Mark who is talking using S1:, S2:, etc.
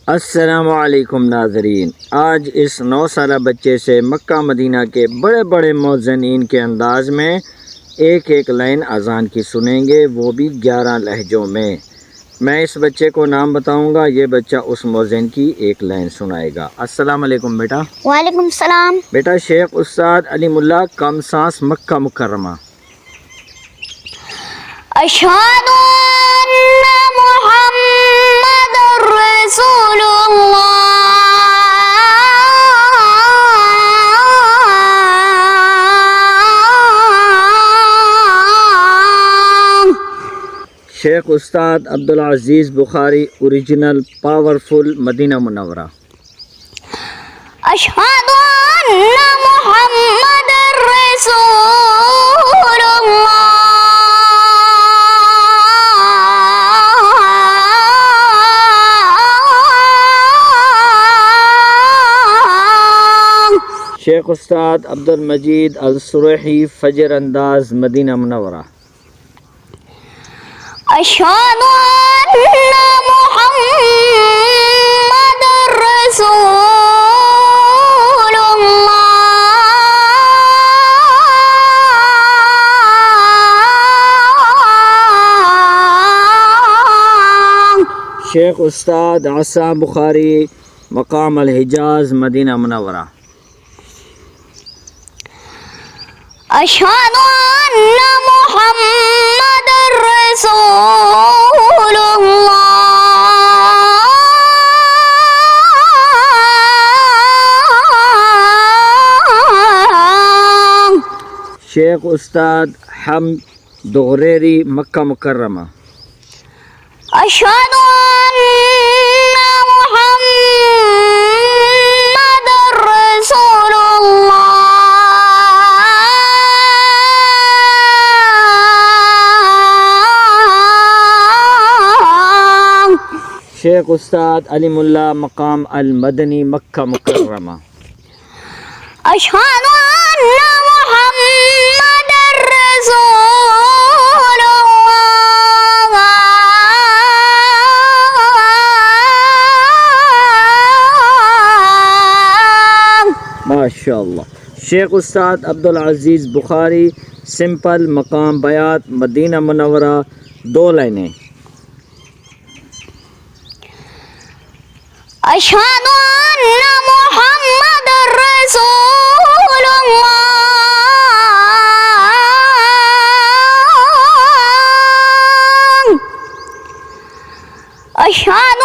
S1: अस्सलामुअलैकुम नाज़रीन, आज इस 9 साला बच्चे से मक्का मदीना के बड़े बड़े मौज़नीन के अंदाज़ में एक एक लाइन अज़ान की सुनेंगे, वो भी 11 लहजों में। मैं इस बच्चे को नाम बताऊंगा, ये बच्चा उस मौज़िन की एक लाइन सुनाएगा। अस्सलामुअलैकुम बेटा।
S2: वालेकुम सलाम।
S1: बेटा शेख उस्ताद अलीमुल्लाह कमसास मक्का मुकर्रमा।
S2: अशहदु अन्ना मुहम्मदुर रसूलुल्लाह।
S1: Sheikh Ustad Abdul Aziz Bukhari original powerful Madina Munawwara.
S2: अशहदु अन्ना मुहम्मदुर रसूलुल्लाह।
S1: शेख उस्ताद अब्दुल मजीद अल सुरही फजर अंदाज मदीना मुनव्वरा।
S2: अशहदु अन्ना मुहम्मदुर रसूलुल्लाह।
S1: शेख उस्ताद आसा बुखारी मकाम अल हिजाज मदीना मुनव्वरा।
S2: अशहदु अन्ना मुहम्मदुर रसूलुल्लाह।
S1: शेख उस्ताद हम दोगरेरी मक्का मुकर्रमा।
S2: अशहदु अन्ना मुहम्मदुर रसूलुल्लाह।
S1: शेख उस्ताद अलीमुल्लाह मकाम अल मदनी मक्का मुकर्रमा।
S2: अशहदु अन्ना मुहम्मदुर रसूलुल्लाह।
S1: माशाअल्लाह। शेख उस्ताद अब्दुल अजीज़ बुखारी सिंपल मकाम बयात मदीना मुनव्वरा, 2 लाइनें।
S2: अशहदु अन्ना मुहम्मदुर रसूलुल्लाह। अशहदु